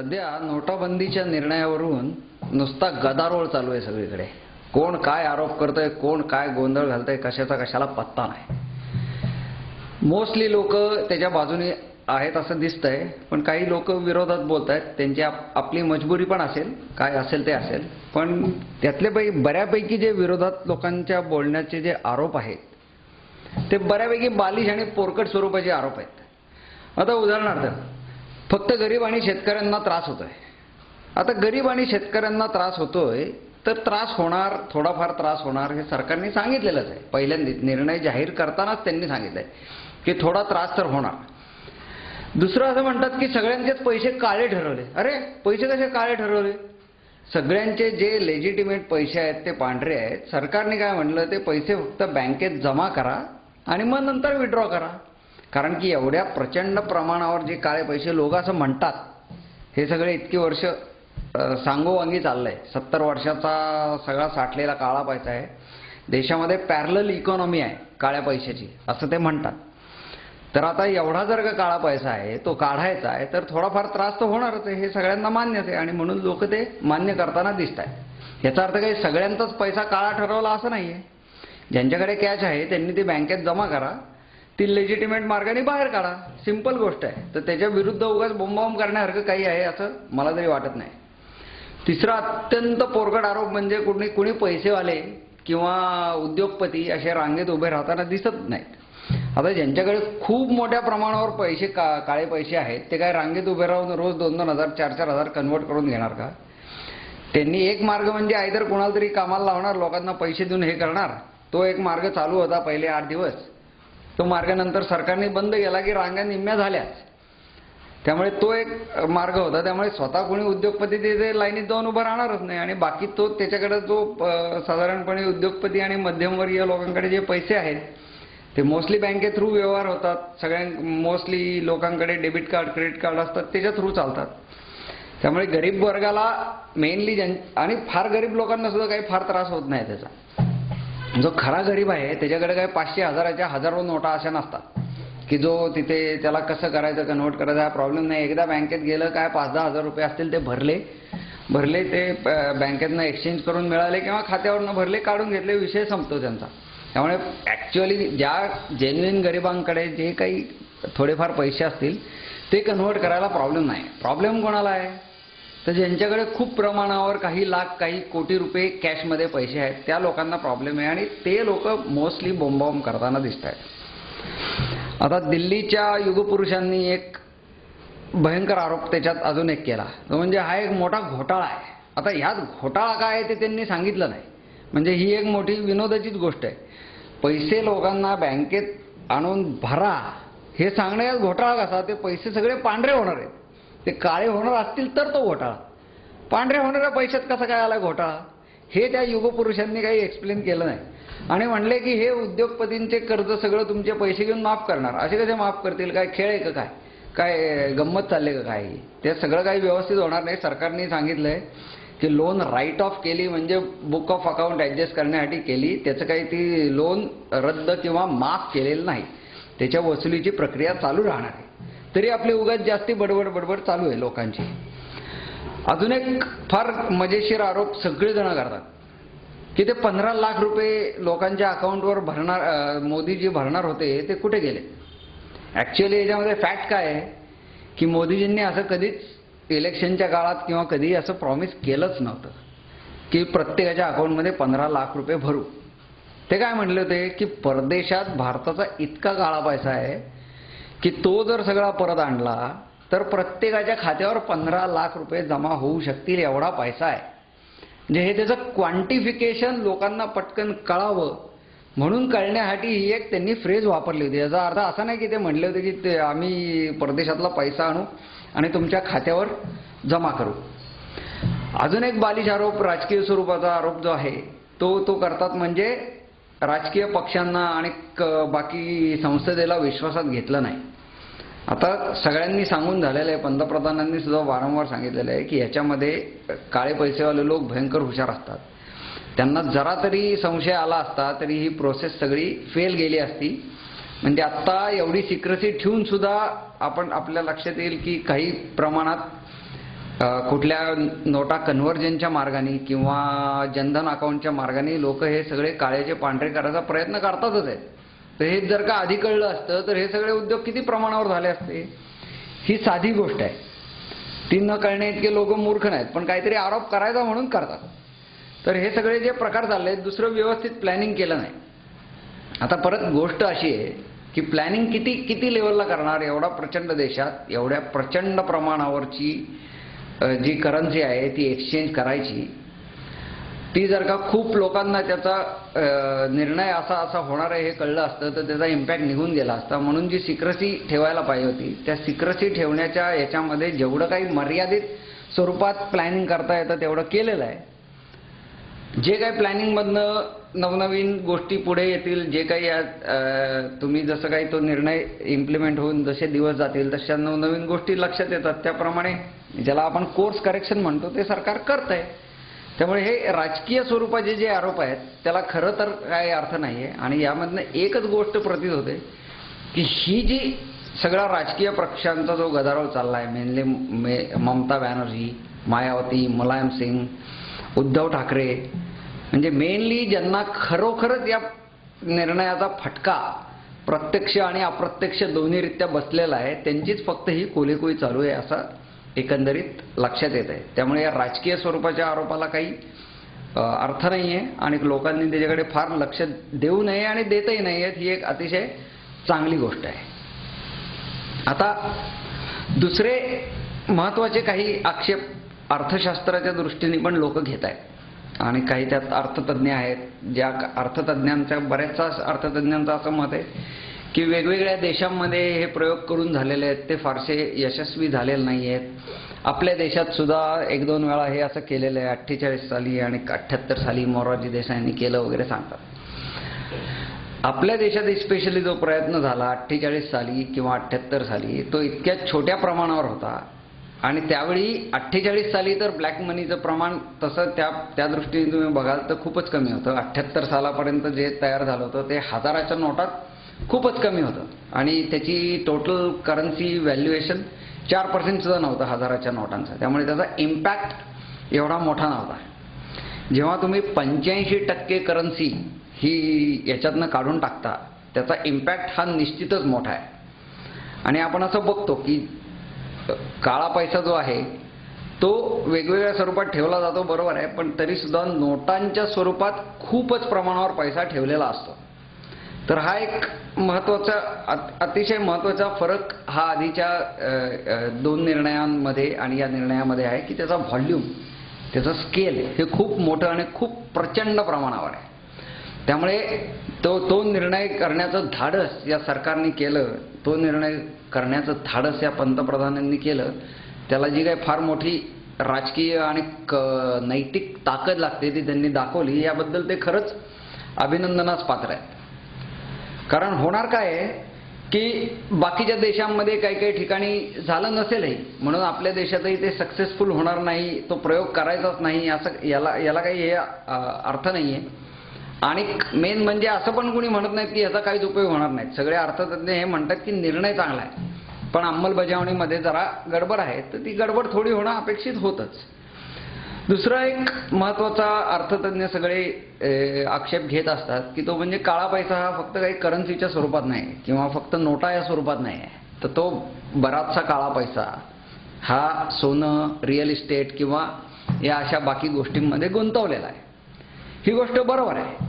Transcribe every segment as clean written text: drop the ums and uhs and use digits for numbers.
सध्या नोटाबंदीच्या निर्णयावरून नुसता गदारोळ चालू आहे सगळीकडे. कोण काय आरोप करतोय, कोण काय गोंधळ घालतोय, कशाचा कशाला पत्ता नाही. मोस्टली लोक त्याच्या बाजूने आहेत असं दिसतंय, पण काही लोक विरोधात बोलतायत. त्यांची आपली मजबुरी पण असेल, काय असेल ते असेल. पण त्यातले बऱ्यापैकी जे विरोधात लोकांच्या बोलण्याचे जे आरोप आहेत ते बऱ्यापैकी बालिश आणि पोरकट स्वरूपाचे आरोप आहेत. आता उदाहरणार्थ फक्त गरीब आणि शेतकऱ्यांना त्रास होतोय. आता गरीब आणि शेतकऱ्यांना त्रास होतोय तर त्रास होणार, थोडाफार त्रास होणार हे सरकारने सांगितलेलंच आहे. पहिल्यांदा निर्णय जाहीर करतानाच त्यांनी सांगितलंय की थोडा त्रास तर होणार. दुसरं असं म्हणतात की सगळ्यांचेच पैसे काळे ठरवले. अरे पैसे कसे काळे ठरवले? सगळ्यांचे जे लेजिटिमेट पैसे आहेत ते पांढरे आहेत. सरकारने काय म्हणलं, ते पैसे फक्त बँकेत जमा करा आणि मग नंतर विड्रॉ करा. कारण की एवढ्या प्रचंड प्रमाणावर जे काळे पैसे लोक असं म्हणतात, हे सगळे इतकी वर्ष सांगोवांगी चाललंय. 70 वर्षाचा सगळा साठलेला काळा पैसा आहे. देशामध्ये पॅरलल इकॉनॉमी आहे काळ्या पैशाची असं ते म्हणतात. तर आता एवढा जर का काळा पैसा आहे तो काढायचा आहे तर थोडाफार त्रास तर होणारच आहे, हे सगळ्यांना मान्यच आहे. आणि म्हणून लोक ते मान्य करताना दिसत आहेत. याचा अर्थ काही सगळ्यांचाच पैसा काळा ठरवला असं नाहीये. ज्यांच्याकडे कॅश आहे त्यांनी ती बँकेत जमा करा, ती लेजिटिमेट मार्गाने बाहेर काढा. सिंपल गोष्ट आहे. तर त्याच्या विरुद्ध उगाच बोंबाबोंब करण्यासारखं काही आहे असं मला तरी वाटत नाही. तिसरा अत्यंत पोरकट आरोप म्हणजे कुणी पैसेवाले किंवा उद्योगपती असे रांगेत उभे राहताना दिसत नाहीत. आता ज्यांच्याकडे खूप मोठ्या प्रमाणावर पैसे काळे पैसे आहेत ते काय रांगेत उभे राहून रोज 2-2 हजार 4-4 हजार कन्वर्ट करून घेणार का? त्यांनी एक मार्ग म्हणजे आयदर कोणाला तरी कामाला लावणार, लोकांना पैसे देऊन हे करणार. तो एक मार्ग चालू होता पहिले 8 दिवस. तो मार्ग नंतर सरकारने बंद केला की रांगा निम्म्या झाल्याच. त्यामुळे तो एक मार्ग होता. त्यामुळे स्वतः कोणी उद्योगपती ते लाईनीत जाऊन उभं राहणारच नाही. आणि बाकी तो त्याच्याकडे जो साधारणपणे उद्योगपती आणि मध्यमवर्गीय लोकांकडे जे पैसे आहेत ते मोस्टली बँके थ्रू व्यवहार होतात. मोस्टली लोकांकडे डेबिट कार्ड, क्रेडिट कार्ड असतात, त्याच्या थ्रू चालतात. त्यामुळे गरीब वर्गाला मेनली आणि फार गरीब लोकांना सुद्धा काही फार त्रास होत नाही त्याचा. जो खरा गरीब आहे त्याच्याकडे काय 500 हजाराच्या हजारो नोटा अशा नसतात की जो तिथे त्याला कसं करायचं, कन्वर्ट करायचं हा प्रॉब्लेम नाही. एकदा बँकेत गेलं, काय 5-10 हजार रुपये असतील ते भरले ते बँकेतनं एक्सचेंज करून मिळाले किंवा खात्यावरनं भरले, काढून घेतले, विषय संपतो त्यांचा. त्यामुळे ॲक्च्युअली ज्या जेन्युइन गरिबांकडे जे काही थोडेफार पैसे असतील ते कन्वर्ट करायला प्रॉब्लेम नाही. प्रॉब्लेम कोणाला आहे तर ज्यांच्याकडे खूप प्रमाणावर काही लाख, काही कोटी रुपये कॅशमध्ये पैसे आहेत त्या लोकांना प्रॉब्लेम आहे. आणि ते लोक मोस्टली बोंबाबोंब करताना दिसत आहेत. आता दिल्लीच्या युगपुरुषांनी एक भयंकर आरोप त्याच्यात अजून एक केला, तो म्हणजे हा एक मोठा घोटाळा आहे. आता ह्यात घोटाळा काय आहे ते त्यांनी सांगितलं नाही. म्हणजे ही एक मोठी विनोदाचीच गोष्ट आहे. पैसे लोकांना बँकेत आणून भरा हे सांगण्यात घोटाळा कसा? ते पैसे सगळे पांढरे होणार आहेत. ते काळे होणार असतील तर तो घोटाळा. पांढऱ्या होणाऱ्या पैशात कसा काय आला घोटाळा? हे त्या युगपुरुषांनी काही एक्सप्लेन केलं नाही. आणि म्हणले की हे उद्योगपतींचे कर्ज सगळं तुमचे पैसे घेऊन माफ करणार. असे कसे माफ करतील? काय खेळ आहे का? काय गंमत चालले का? काय ते सगळं काही व्यवस्थित होणार नाही. सरकारने सांगितलंय की लोन राईट ऑफ केली म्हणजे बुक ऑफ अकाउंट ॲडजस्ट करण्यासाठी केली, त्याचं काही ती लोन रद्द किंवा माफ केलेलं नाही. त्याच्या वसुलीची प्रक्रिया चालू राहणार आहे. तरी आपली उगाच जास्ती बडबड चालू आहे लोकांची. अजून एक फार मजेशीर आरोप सगळेजण करतात की ते 15 लाख रुपये लोकांच्या अकाउंटवर भरणार, मोदीजी भरणार होते, ते कुठे गेले? ॲक्च्युअली याच्यामध्ये फॅक्ट काय आहे की मोदीजींनी असं कधीच इलेक्शनच्या काळात किंवा कधीही असं प्रॉमिस केलंच नव्हतं की प्रत्येकाच्या अकाउंटमध्ये 15 लाख रुपये भरू. ते काय म्हणले होते की परदेशात भारताचा इतका काळा पैसा आहे की तो जर सगळा परत आणला तर प्रत्येकाच्या खात्यावर 15 लाख रुपये जमा होऊ शकतील, एवढा पैसा आहे. म्हणजे हे त्याचं क्वांटिफिकेशन लोकांना पटकन कळावं म्हणून कळण्यासाठी ही एक त्यांनी फ्रेज वापरली होती. याचा अर्थ असा नाही की ते म्हणले होते की ते आम्ही परदेशातला पैसा आणू आणि तुमच्या खात्यावर जमा करू. अजून एक बालिश आरोप, राजकीय स्वरूपाचा आरोप जो आहे तो करतात. म्हणजे राजकीय पक्षांना आणि बाकी संसदेला विश्वासात घेतलं नाही. आता सगळ्यांनी सांगून झालेलं आहे, पंतप्रधानांनी सुद्धा वारंवार सांगितलेलं आहे की याच्यामध्ये काळे पैसेवाले लोक भयंकर हुशार असतात. त्यांना जरा तरी संशय आला असता तरी ही प्रोसेस सगळी फेल गेली असती. म्हणजे आत्ता एवढी सिक्रेसी ठेवून सुद्धा आपल्या लक्षात येईल की काही प्रमाणात कुठल्या नोटा कन्व्हर्जनच्या मार्गाने किंवा जनधन अकाउंटच्या मार्गाने लोक हे सगळे काळेचे पांढरे करायचा प्रयत्न करतातच आहेत. तर हे जर का आधी कळलं असतं तर हे सगळे उद्योग किती प्रमाणावर झाले असते. ही साधी गोष्ट आहे. ती न कळणे इतके लोक मूर्ख नाहीत, पण काहीतरी आरोप करायचा म्हणून करतात. तर हे सगळे जे प्रकार चालले आहेत, दुसरं व्यवस्थित प्लॅनिंग केलं नाही. आता परत गोष्ट अशी आहे की प्लॅनिंग किती लेवलला करणार. एवढा प्रचंड देशात एवढ्या प्रचंड प्रमाणावरची जी करन्सी आहे ती एक्सचेंज करायची, ती जर का खूप लोकांना त्याचा निर्णय असा होणार आहे हे कळलं असतं तर त्याचा इम्पॅक्ट निघून गेला असता. म्हणून जी सिक्रेसी ठेवायला पाहिजे होती, त्या सिक्रेसी ठेवण्याच्या याच्यामध्ये जेवढं काही मर्यादित स्वरूपात प्लॅनिंग करता येतं तेवढं केलेलं आहे. जे काही प्लॅनिंगमधनं नवनवीन गोष्टी पुढे येतील, जे काही तुम्ही जसं काही तो निर्णय इम्प्लिमेंट होऊन जसे दिवस जातील तशा नवनवीन गोष्टी लक्षात येतात, त्याप्रमाणे ज्याला आपण कोर्स करेक्शन म्हणतो ते सरकार करत आहे. त्यामुळे हे राजकीय स्वरूपाचे जे आरोप आहेत त्याला खरं तर काही अर्थ नाही आहे. आणि यामधनं एकच गोष्ट प्रतीत होते की ही जी सगळा राजकीय पक्षांचा जो गदारोळ चालला आहे, मेनली ममता बॅनर्जी, मायावती, मुलायम सिंग, उद्धव ठाकरे, म्हणजे मेनली ज्यांना खरोखरच या निर्णयाचा फटका प्रत्यक्ष आणि अप्रत्यक्ष दोन्हीरित्या बसलेला आहे, त्यांचीच फक्त ही कोलीकोई चालू आहे असं एकंदरीत लक्षात येत आहे. त्यामुळे या राजकीय स्वरूपाच्या आरोपाला काही अर्थ नाही आहे आणि लोकांनी त्याच्याकडे फार लक्ष देऊ नये आणि देतही नाही आहेत. ही एक अतिशय चांगली गोष्ट आहे. आता दुसरे महत्त्वाचे काही आक्षेप अर्थशास्त्राच्या दृष्टीने पण लोक घेत आहेत आणि काही त्यात अर्थतज्ञ आहेत. ज्या अर्थतज्ञांच्या बऱ्याचशा अर्थतज्ञांचं असं मत आहे की वेगवेगळ्या देशांमध्ये हे प्रयोग करून झालेले आहेत, ते फारसे यशस्वी झालेले नाही आहेत. आपल्या देशात सुद्धा एक दोन वेळा हे असं केलेलं आहे. 48 साली आणि 78 साली मोरारजी देसाईंनी केलं वगैरे सांगतात. आपल्या देशात स्पेशली जो प्रयत्न झाला 48 साली किंवा 78 साली, तो इतक्या छोट्या प्रमाणावर होता आणि त्यावेळी 48 साली तर ब्लॅक मनीचं प्रमाण तसं त्या दृष्टीने तुम्ही बघाल तर खूपच कमी होतं. 78 सालापर्यंत जे तयार झालं होतं ते हजाराच्या नोटात खूपच कमी होतं आणि त्याची टोटल करन्सी व्हॅल्युएशन 4% सुद्धा नव्हतं हजाराच्या नोटांचा. त्यामुळे त्याचा इम्पॅक्ट एवढा मोठा नव्हता. जेव्हा तुम्ही 85% करन्सी ही याच्यातनं काढून टाकता, त्याचा इम्पॅक्ट हा निश्चितच मोठा आहे. आणि आपण असं बघतो की काळा पैसा जो आहे तो वेगवेगळ्या स्वरूपात ठेवला जातो, बरोबर आहे, पण तरीसुद्धा नोटांच्या स्वरूपात खूपच प्रमाणावर पैसा ठेवलेला असतो. तर हा एक महत्त्वाचा अतिशय महत्त्वाचा फरक हा आधीच्या दोन निर्णयांमध्ये आणि या निर्णयामध्ये आहे की त्याचा व्हॉल्यूम, त्याचं स्केल हे खूप मोठं आणि खूप प्रचंड प्रमाणावर आहे. त्यामुळे तो निर्णय करण्याचं धाडस या सरकारने केलं, तो निर्णय करण्याचं धाडस या पंतप्रधानांनी केलं, त्याला जी काही फार मोठी राजकीय आणि नैतिक ताकद लागते ती त्यांनी दाखवली. याबद्दल ते खरंच अभिनंदनास पात्र आहे. कारण होणार काय आहे की बाकीच्या देशांमध्ये काही काही ठिकाणी झालं नसेलही म्हणून आपल्या देशातही ते सक्सेसफुल होणार नाही, तो प्रयोग करायचाच नाही असं याला काही हे अर्थ नाही आहे. आणि मेन म्हणजे असं पण कोणी म्हणत नाहीत की याचा काहीच उपयोग होणार नाही. सगळे अर्थतज्ञ हे म्हणतात की निर्णय चांगला आहे पण अंमलबजावणीमध्ये जरा गडबड आहे, तर ती गडबड थोडी होणं अपेक्षित होतच. दुसरा एक महत्त्वाचा अर्थतज्ञ सगळे आक्षेप घेत असतात की तो म्हणजे काळा पैसा हा फक्त काही करन्सीच्या स्वरूपात नाही किंवा फक्त नोटा या स्वरूपात नाही आहे, तर तो बराचसा काळा पैसा हा सोनं, रिअल इस्टेट किंवा या अशा बाकी गोष्टींमध्ये गुंतवलेला आहे. ही गोष्ट बरोबर आहे.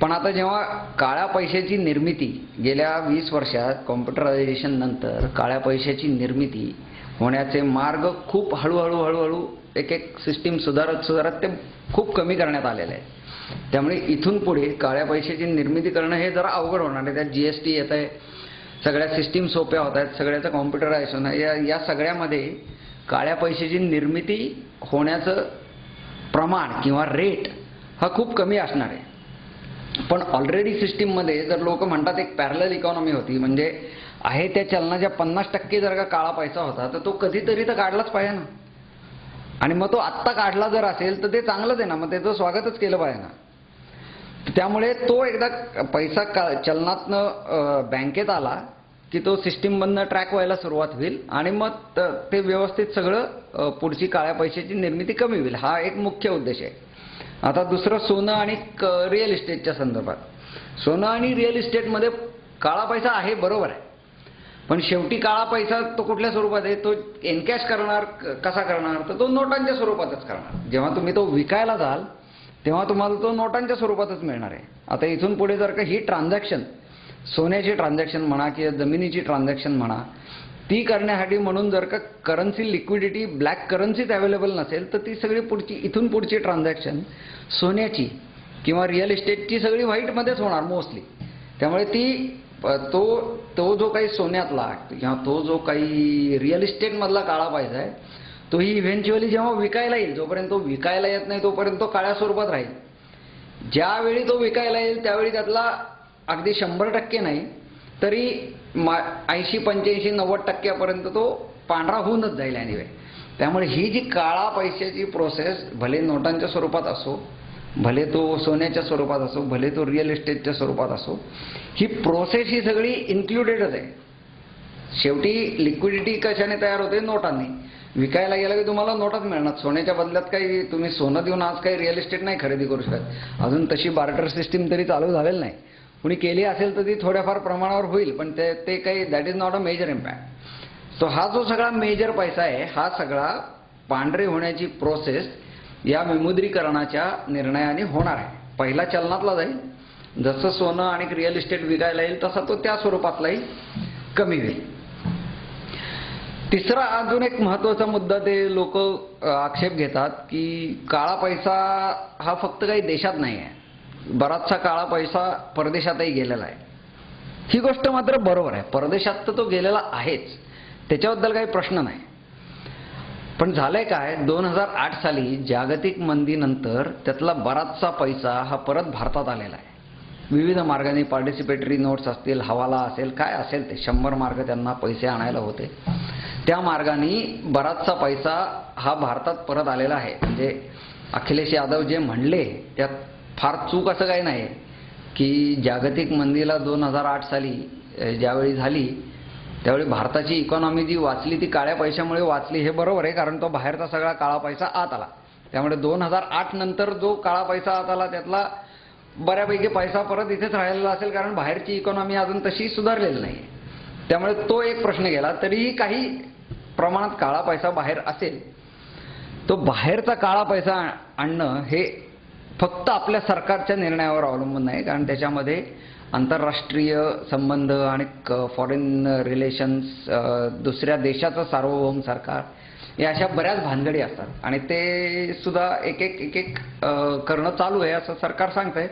पण आता जेव्हा काळ्या पैशाची निर्मिती गेल्या 20 वर्षात कॉम्प्युटरायझेशन नंतर काळ्या पैशाची निर्मिती होण्याचे मार्ग खूप हळूहळू एक सिस्टीम सुधारत ते खूप कमी करण्यात आलेलं आहे. त्यामुळे इथून पुढे काळ्या पैशाची निर्मिती करणं हे जरा अवघड होणार आहे. त्यात GST येत आहे, सगळ्या सिस्टीम सोप्या होत आहेत, सगळ्याचं कॉम्प्युटरायझेशन आहे. या सगळ्यामध्ये काळ्या पैशाची निर्मिती होण्याचं प्रमाण किंवा रेट हा खूप कमी असणार आहे. पण ऑलरेडी सिस्टीममध्ये जर लोक म्हणतात एक पॅरलल इकॉनॉमी होती, म्हणजे आहे त्या चलनाच्या 50% जर का काळा पैसा होता तर तो कधीतरी तर काढलाच पाहिजे ना. आणि मग तो आत्ता काढला जर असेल तर ते चांगलंच आहे ना, मग त्याचं स्वागतच केलं पाहिजे ना. त्यामुळे तो एकदा पैसा चलनातनं बँकेत आला की तो सिस्टीममधनं ट्रॅक व्हायला सुरुवात होईल आणि मग ते व्यवस्थित सगळं पुढची काळ्या पैशाची निर्मिती कमी होईल. हा एक मुख्य उद्देश आहे. आता दुसरं सोनं आणि रिअल इस्टेटच्या संदर्भात. सोनं आणि रिअल इस्टेटमध्ये काळा पैसा आहे, बरोबर आहे, पण शेवटी काळा पैसा तो कुठल्या स्वरूपात आहे? तो एनकॅश करणार कसा करणार? तर तो नोटांच्या स्वरूपातच करणार. जेव्हा तुम्ही तो विकायला जाल तेव्हा तुम्हाला तो नोटांच्या स्वरूपातच मिळणार आहे. आता इथून पुढे जर का ही ट्रान्झॅक्शन, सोन्याची ट्रान्झॅक्शन म्हणा किंवा जमिनीची ट्रान्झॅक्शन म्हणा, ती करण्यासाठी म्हणून जर का करन्सी लिक्विडिटी, ब्लॅक करन्सीच अवेलेबल नसेल तर ती सगळी इथून पुढची ट्रान्झॅक्शन सोन्याची किंवा रिअल इस्टेटची सगळी व्हाईटमध्येच होणार मोस्टली. त्यामुळे तो जो काही सोन्यातला किंवा तो जो काही रिअल इस्टेटमधला काळा पैसा आहे तोही इव्हेंच्युअली जेव्हा विकायला येईल, जोपर्यंत तो विकायला येत नाही तोपर्यंत तो काळ्या स्वरूपात राहील. ज्यावेळी तो विकायला येईल त्यावेळी त्यातला अगदी 100% नाही तरी 80, 85, 90% तो पांढरा होऊनच जाईल एनिवे. त्यामुळे ही जी काळा पैशाची प्रोसेस, भले नोटांच्या स्वरूपात असो, भले तो सोन्याच्या स्वरूपात असो, भले तो रिअल इस्टेटच्या स्वरूपात असो, ही प्रोसेस ही सगळी इन्क्लुडेडच आहे. शेवटी लिक्विडिटी कशाने तयार होते? नोटांनी. विकायला गेलं की तुम्हाला नोटाच मिळणार. सोन्याच्या बदल्यात काही तुम्ही सोनं देऊन आज काही रिअल इस्टेट नाही खरेदी करू शकत. अजून तशी बार्टर सिस्टीम तरी चालू झालेली नाही. कुणी केली असेल तर ती थोड्याफार प्रमाणावर होईल, पण ते काही that is not a major impact. So हा जो सगळा मेजर पैसा आहे, हा सगळा पांढरे होण्याची प्रोसेस या विमुद्रीकरणाच्या निर्णयाने होणार आहे. पहिला चलनातला जाईल, जसं सोनं आणि रिअल इस्टेट विकायला येईल तसा तो त्या स्वरूपातलाही कमी होईल. तिसरा अजून एक महत्त्वाचा मुद्दा ते लोक आक्षेप घेतात की काळा पैसा हा फक्त काही देशात नाही आहे, बराचसा काळा पैसा परदेशातही गेलेला आहे. ही गोष्ट मात्र बरोबर आहे, परदेशात तर तो गेलेला आहेच, त्याच्याबद्दल काही प्रश्न नाही. पण झालंय काय, 2008 साली जागतिक मंदीनंतर त्यातला बराचसा पैसा हा परत भारतात आलेला आहे. विविध मार्गाने, पार्टिसिपेटरी नोट्स असतील, हवाला असेल, काय असेल ते 100 मार्ग त्यांना पैसे आणायला होते. त्या मार्गाने बराचसा पैसा हा भारतात परत आलेला आहे. म्हणजे अखिलेश यादव जे म्हणले त्यात फार चूक असं काही नाही की जागतिक मंदीला 2008 साली ज्यावेळी झाली त्यावेळी भारताची इकॉनॉमी जी वाचली ती काळ्या पैशामुळे वाचली, हे बरोबर आहे, कारण तो बाहेरचा सगळा काळा पैसा आत आला. त्यामुळे 2008 नंतर जो काळा पैसा आत आला त्यातला बऱ्यापैकी पैसा परत इथेच राहिलेला असेल, कारण बाहेरची इकॉनॉमी अजून तशी सुधारलेली नाही. त्यामुळे तो एक प्रश्न गेला. तरीही काही प्रमाणात काळा पैसा बाहेर असेल, तो बाहेरचा काळा पैसा आणणं हे फक्त आपल्या सरकारच्या निर्णयावर अवलंबून नाही, कारण त्याच्यामध्ये आंतरराष्ट्रीय संबंध आणि फॉरेन रिलेशन्स, दुसऱ्या देशाचं सार्वभौम सरकार, या अशा बऱ्याच भानगडी असतात आणि ते सुद्धा एक एक करणं चालू आहे असं सरकार सांगतंय.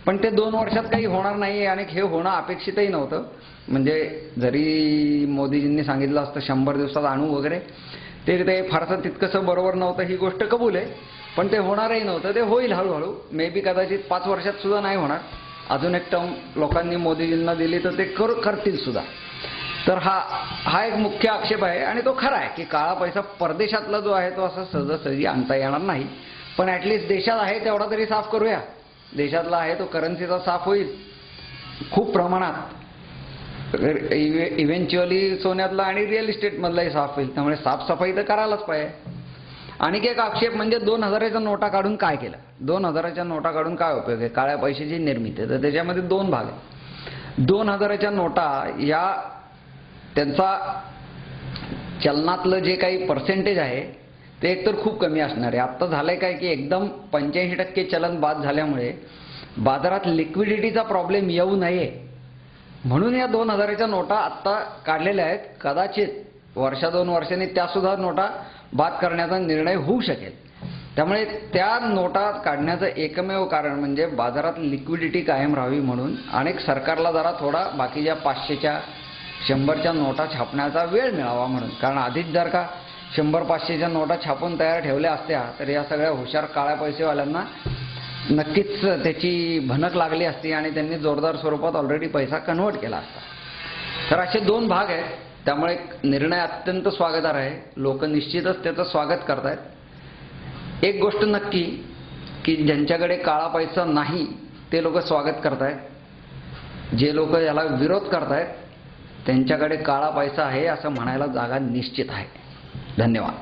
पण ते 2 वर्षात काही होणार नाही आणि हे होणं अपेक्षितही नव्हतं. म्हणजे जरी मोदीजींनी सांगितलं असतं 100 दिवसात आणू वगैरे, ते फारसं तितकंसं बरोबर नव्हतं, ही गोष्ट कबूल आहे. पण ते होणारही नव्हतं, ते होईल हळूहळू, मे बी कदाचित 5 वर्षात सुद्धा नाही होणार. अजून एक टर्म लोकांनी मोदीजींना दिली तर ते करतील सुद्धा. तर हा एक मुख्य आक्षेप आहे आणि तो खरा आहे की काळा पैसा परदेशातला जो आहे तो असा सहजासहजी आणता येणार नाही. पण ॲटलिस्ट देशात आहे तेवढा तरी साफ करूया. देशातला आहे तो करन्सीचा साफ होईल खूप प्रमाणात. इव्हेंच्युअली सोन्यातला आणि रिअल इस्टेटमधलाही साफ होईल. त्यामुळे साफसफाई तर करायलाच पाहिजे. आणखी एक आक्षेप म्हणजे 2000च्या नोटा काढून काय केलं? 2000च्या नोटा काढून काय उपयोग आहे? काळ्या पैशाची निर्मिती. तर त्याच्यामध्ये 2 भाग आहेत. 2000च्या नोटा या त्यांचा चलनातलं जे काही पर्सेंटेज आहे ते एकतर खूप कमी असणार आहे. आत्ता झालंय काय की एकदम 85% चलन बाद झाल्यामुळे बाजारात लिक्विडिटीचा प्रॉब्लेम येऊ नये म्हणून या 2000च्या नोटा आत्ता काढलेल्या आहेत. कदाचित 1-2 वर्षांनी त्यासुद्धा नोटा बाद करण्याचा निर्णय होऊ शकेल. त्यामुळे त्या नोटा काढण्याचं एकमेव कारण म्हणजे बाजारात लिक्विडिटी कायम राहावी म्हणून. अनेक सरकारला जरा थोडा बाकीच्या 500च्या 100च्या नोटा छापण्याचा वेळ मिळावा म्हणून. कारण आधीच जर का 100-500च्या नोटा छापून तयार ठेवल्या असत्या तर या सगळ्या हुशार काळ्या पैसेवाल्यांना नक्कीच त्याची भनक लागली असती आणि त्यांनी जोरदार स्वरूपात ऑलरेडी पैसा कन्व्हर्ट केला असता. तर असे 2 भाग आहेत. त्यामुळे निर्णय अत्यंत स्वागतार्ह आहे. लोक निश्चितच त्याचं स्वागत करतायत. एक गोष्ट नक्की की ज्यांच्याकडे काळा पैसा नाही ते लोक स्वागत करतायत. जे लोक याला विरोध करतायत त्यांच्याकडे काळा पैसा आहे असं म्हणायला जागा निश्चित आहे. धन्यवाद.